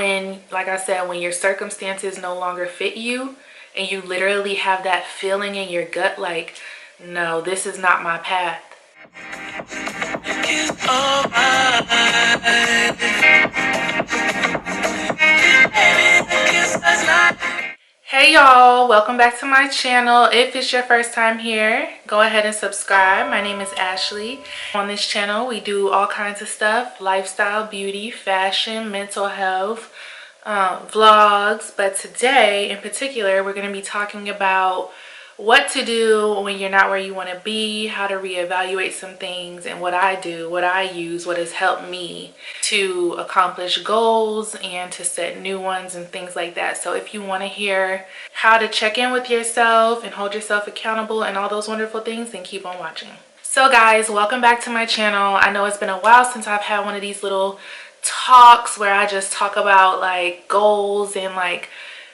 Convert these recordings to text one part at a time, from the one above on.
And like I said, when your circumstances no longer fit you and you literally have that feeling in your gut like, no, this is not my path. Hey y'all, welcome back to my channel. If it's your first time here, go ahead and subscribe. My name is Ashley. On this channel we do all kinds of stuff: lifestyle, beauty, fashion, mental health, vlogs. But today in particular we're going to be talking about what to do when you're not where you want to be, how to reevaluate some things, and what I do, what I use, what has helped me to accomplish goals and to set new ones and things like that. So if you want to hear how to check in with yourself and hold yourself accountable and all those wonderful things, then keep on watching. So guys, welcome back to my channel. I know it's been a while since I've had one of these little talks where I just talk about like goals and like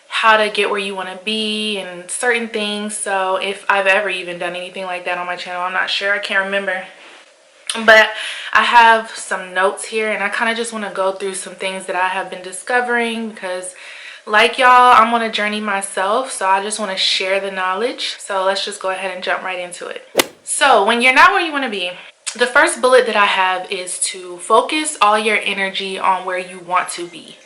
how to get where you want to be and certain things. So if I've ever even done anything like that on my channel, I'm not sure. I can't remember. But I have some notes here and I kind of just want to go through some things that I have been discovering because like y'all, I'm on a journey myself. So I just want to share the knowledge. So let's just go ahead and jump right into it. So when you're not where you want to be, the first bullet that I have is to focus all your energy on where you want to be.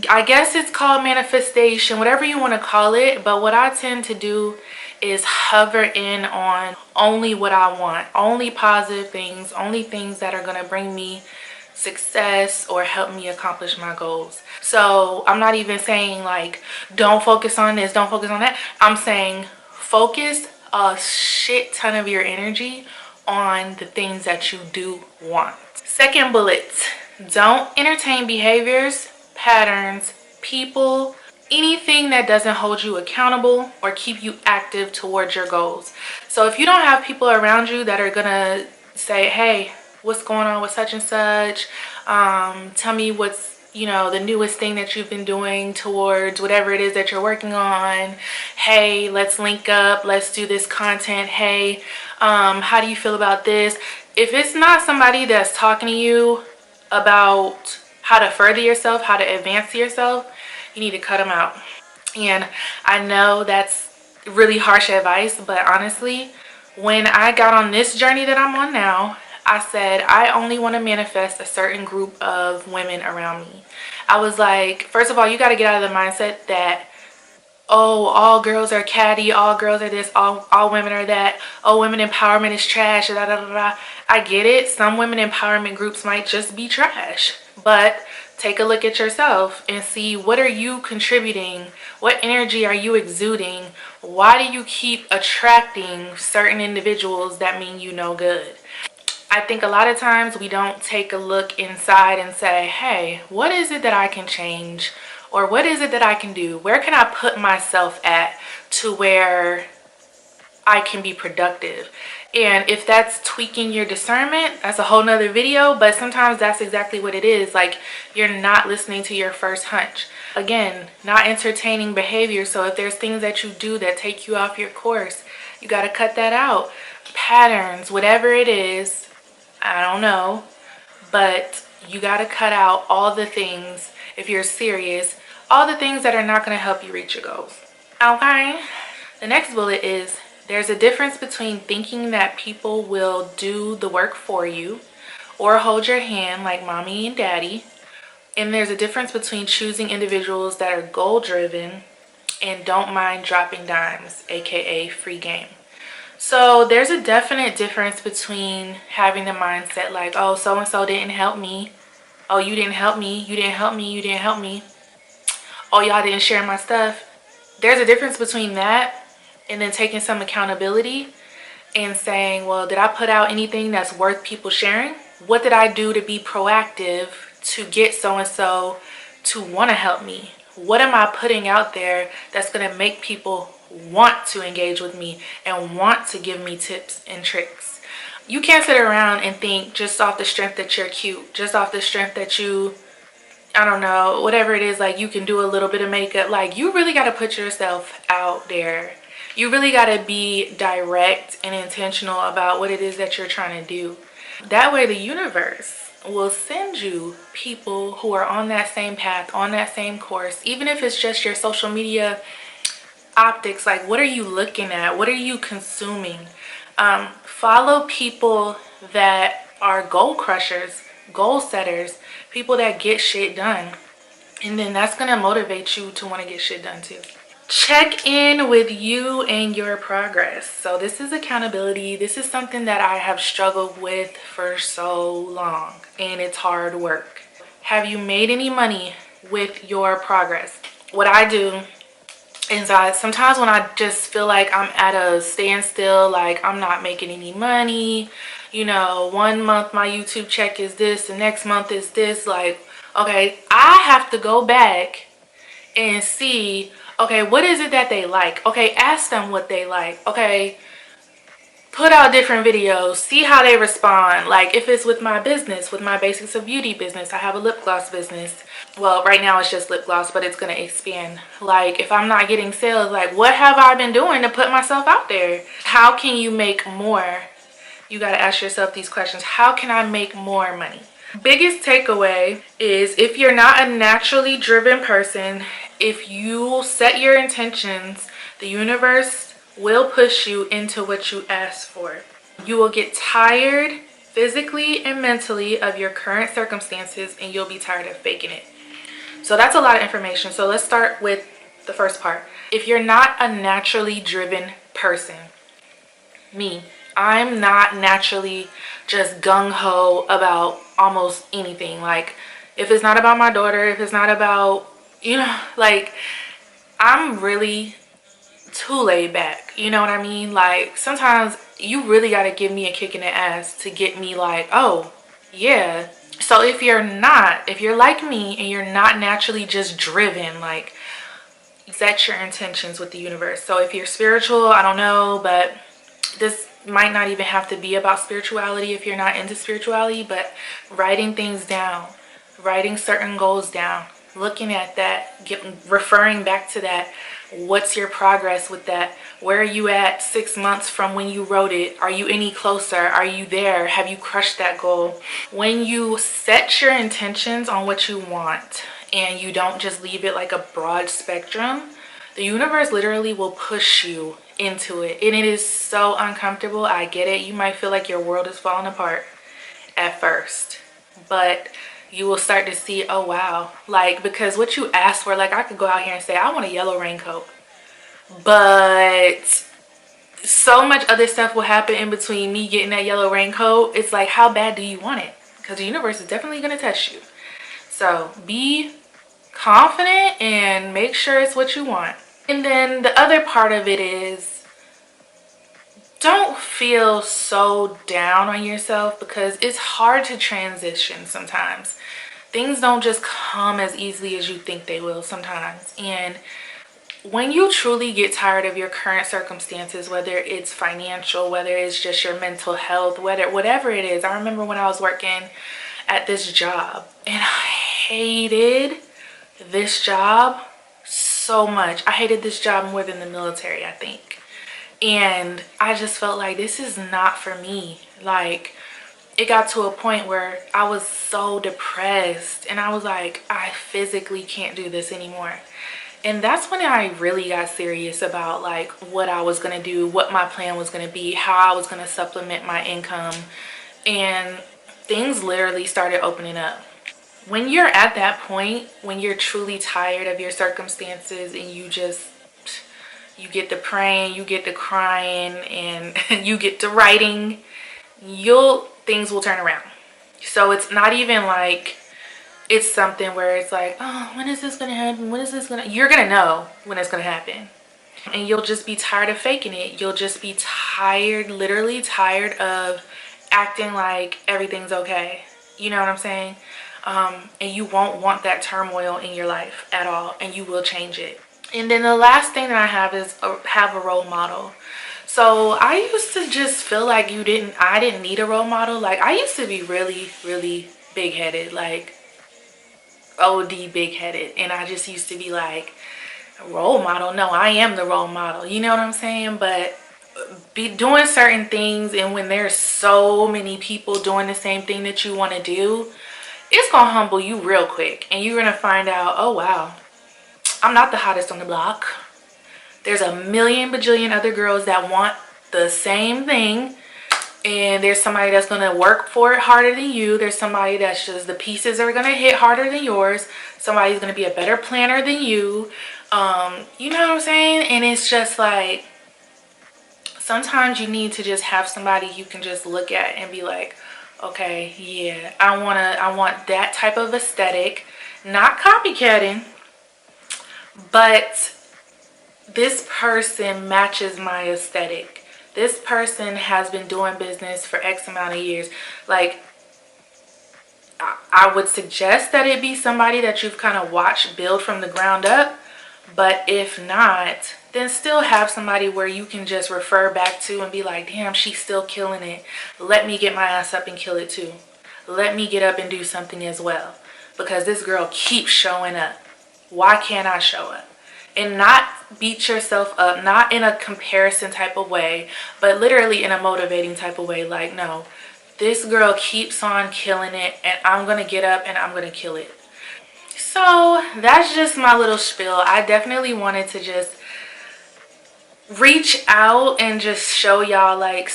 I guess it's called manifestation, whatever you want to call it, but what I tend to do is hover in on only what I want, only positive things, only things that are going to bring me success or help me accomplish my goals. So I'm not even saying like don't focus on this, don't focus on that. I'm saying focus a shit ton of your energy on the things that you do want. Second bullet, don't entertain behaviors, patterns, people, anything that doesn't hold you accountable or keep you active towards your goals. So if you don't have people around you that are gonna say, hey, what's going on with such and such, tell me what's, you know, the newest thing that you've been doing towards whatever it is that you're working on. Hey, let's link up, let's do this content. Hey, how do you feel about this? If it's not somebody that's talking to you about how to further yourself, how to advance yourself, you need to cut them out. And I know that's really harsh advice, but honestly, when I got on this journey that I'm on now, I said I only want to manifest a certain group of women around me. I was like, first of all, you got to get out of the mindset that, oh, all girls are catty, all girls are this, all women are that, oh, women empowerment is trash, da, da, da, da. I get it. Some women empowerment groups might just be trash, but take a look at yourself and see, what are you contributing? What energy are you exuding? Why do you keep attracting certain individuals that mean you no good? I think a lot of times we don't take a look inside and say, hey, what is it that I can change? Or what is it that I can do? Where can I put myself at to where I can be productive? And if that's tweaking your discernment, that's a whole nother video, but sometimes that's exactly what it is. Like, you're not listening to your first hunch. Again, not entertaining behavior. So if there's things that you do that take you off your course, you got to cut that out. Patterns, whatever it is, I don't know, but you got to cut out all the things, if you're serious, all the things that are not going to help you reach your goals. Okay? The next bullet is, there's a difference between thinking that people will do the work for you or hold your hand like mommy and daddy. And there's a difference between choosing individuals that are goal driven and don't mind dropping dimes, aka free game. So there's a definite difference between having the mindset like, oh, so-and-so didn't help me. Oh, you didn't help me. You didn't help me. You didn't help me. Oh, y'all didn't share my stuff. There's a difference between that and then taking some accountability and saying, well, did I put out anything that's worth people sharing? What did I do to be proactive to get so-and-so to want to help me? What am I putting out there that's going to make people want to engage with me and want to give me tips and tricks? You can't sit around and think just off the strength that you're cute, just off the strength that you, I don't know, whatever it is, like you can do a little bit of makeup. Like, you really got to put yourself out there. You really got to be direct and intentional about what it is that you're trying to do. That way the universe will send you people who are on that same path, on that same course, even if it's just your social media optics. Like, what are you looking at? What are you consuming? Follow people that are goal crushers, goal setters, people that get shit done. And then that's going to motivate you to want to get shit done too. Check in with you and your progress. So this is accountability. This is something that I have struggled with for so long, and it's hard work. Have you made any money with your progress? What I do is sometimes when I just feel like I'm at a standstill, like I'm not making any money, you know, 1 month my YouTube check is this, the next month is this, like, okay, I have to go back and see, okay, what is it that they like? Okay, ask them what they like. Okay, put out different videos, see how they respond. Like, if it's with my business, with my Basics of Beauty business, I have a lip gloss business. Well, right now it's just lip gloss, but it's going to expand. Like, if I'm not getting sales, like, what have I been doing to put myself out there? How can you make more? You got to ask yourself these questions. How can I make more money? Biggest takeaway is, if you're not a naturally driven person, if you set your intentions, the universe will push you into what you ask for. You will get tired physically and mentally of your current circumstances, and you'll be tired of faking it. So that's a lot of information. So let's start with the first part. If you're not a naturally driven person, I'm not naturally just gung-ho about almost anything. Like, if it's not about my daughter, if it's not about, you know, like, I'm really too laid back, you know what I mean? Like, sometimes you really got to give me a kick in the ass to get me like, oh yeah. So if you're like me and you're not naturally just driven, like, set your intentions with the universe. So if you're spiritual, I don't know, but this might not even have to be about spirituality if you're not into spirituality, but writing things down, writing certain goals down, looking at that, referring back to that. What's your progress with that? Where are you at 6 months from when you wrote it? Are you any closer? Are you there? Have you crushed that goal? When you set your intentions on what you want and you don't just leave it like a broad spectrum, the universe literally will push you into it. And it is so uncomfortable. I get it. You might feel like your world is falling apart at first, but you will start to see, oh wow, like, because what you asked for, like, I could go out here and say, I want a yellow raincoat, but so much other stuff will happen in between me getting that yellow raincoat. It's like, how bad do you want it? Because the universe is definitely going to test you. So be confident and make sure it's what you want. And then the other part of it is, don't feel so down on yourself, because it's hard to transition sometimes. Things don't just come as easily as you think they will sometimes. And when you truly get tired of your current circumstances, whether it's financial, whether it's just your mental health, whatever it is. I remember when I was working at this job, and I hated this job so much. I hated this job more than the military, I think. And I just felt like, this is not for me. Like, it got to a point where I was so depressed, and I was like, I physically can't do this anymore. And that's when I really got serious about, like, what I was going to do, what my plan was going to be, how I was going to supplement my income. And things literally started opening up. When you're at that point, when you're truly tired of your circumstances, and you get to praying, you get to crying, and you get to writing, things will turn around. So it's not even like it's something where it's like, oh, when is this gonna happen? You're gonna know when it's gonna happen. And you'll just be tired of faking it. You'll just be tired, literally tired of acting like everything's okay. You know what I'm saying? And you won't want that turmoil in your life at all, and you will change it. And then the last thing that I have is have a role model. So I used to just feel like I didn't need a role model. Like, I used to be really, really big-headed, like OD big-headed. And I just used to be like, role model? No, I am the role model. You know what I'm saying? But be doing certain things, and when there's so many people doing the same thing that you want to do, it's gonna humble you real quick, and you're gonna find out, oh wow, I'm not the hottest on the block. There's a million bajillion other girls that want the same thing, and there's somebody that's gonna work for it harder than you. There's somebody that's just, the pieces are gonna hit harder than yours. Somebody's gonna be a better planner than you. You know what I'm saying? And it's just like, sometimes you need to just have somebody you can just look at and be like, okay, yeah, I want that type of aesthetic, not copycatting, but this person matches my aesthetic. This person has been doing business for X amount of years. Like, I would suggest that it be somebody that you've kind of watched build from the ground up. But if not, then still have somebody where you can just refer back to and be like, damn, she's still killing it. Let me get my ass up and kill it too. Let me get up and do something as well. Because this girl keeps showing up. Why can't I show up? And not beat yourself up, not in a comparison type of way, but literally in a motivating type of way. Like, no, this girl keeps on killing it, and I'm going to get up and I'm going to kill it. So that's just my little spiel. I definitely wanted to just reach out and just show y'all, like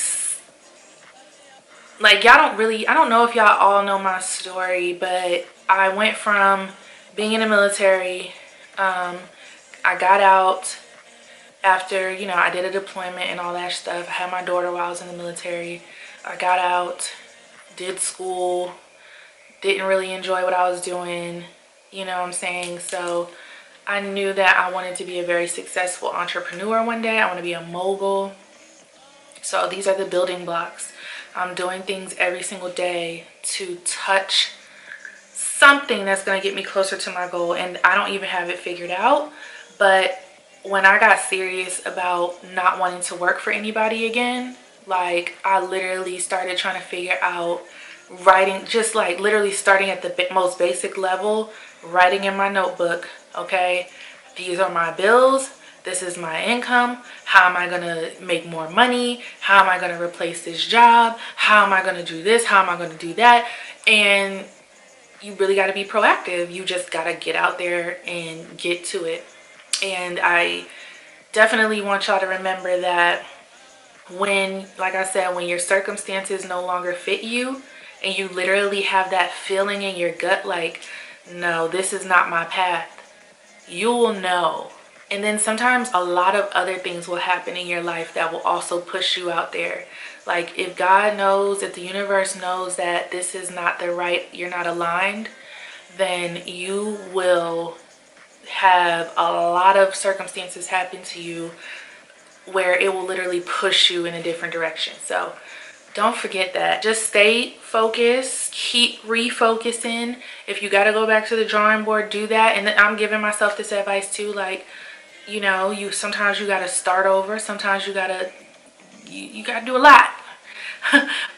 y'all don't really, I don't know if y'all all know my story, but I went from being in the military. I got out after, you know, I did a deployment and all that stuff. I had my daughter while I was in the military. I got out, did school, didn't really enjoy what I was doing, you know what I'm saying? So I knew that I wanted to be a very successful entrepreneur one day. I want to be a mogul. So these are the building blocks. I'm doing things every single day to touch something that's going to get me closer to my goal. And I don't even have it figured out. But when I got serious about not wanting to work for anybody again, like, I literally started trying to figure out writing, just like literally starting at the most basic level, writing in my notebook, okay, these are my bills, this is my income, how am I gonna make more money, how am I gonna replace this job, how am I gonna do this, how am I gonna do that. And you really got to be proactive. You just got to get out there and get to it. And I definitely want y'all to remember that when, like I said, when your circumstances no longer fit you, and you literally have that feeling in your gut like, no, this is not my path, you will know. And then sometimes a lot of other things will happen in your life that will also push you out there. Like, if God knows, if the universe knows that this is not the right, you're not aligned, then you will have a lot of circumstances happen to you where it will literally push you in a different direction. So don't forget that. Just stay focused, keep refocusing. If you got to go back to the drawing board, do that. And I'm giving myself this advice too, like, you know, sometimes you got to start over. Sometimes you got to do a lot.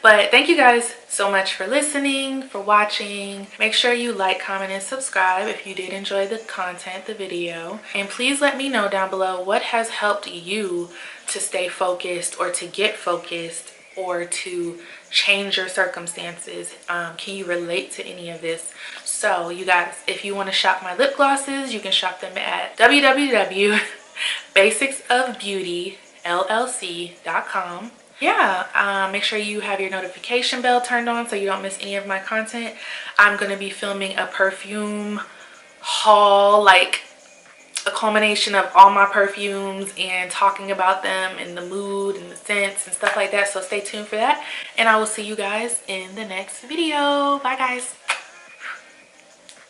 But thank you guys so much for listening, for watching. Make sure you like, comment, and subscribe if you did enjoy the content, the video. And please let me know down below what has helped you to stay focused, or to get focused, or to change your circumstances. Can you relate to any of this? So you guys, if you want to shop my lip glosses, you can shop them at www.basicsofbeautyllc.com. Yeah, make sure you have your notification bell turned on so you don't miss any of my content. I'm going to be filming a perfume haul, like a culmination of all my perfumes, and talking about them and the mood and the scents and stuff like that. So stay tuned for that, and I will see you guys in the next video. Bye guys.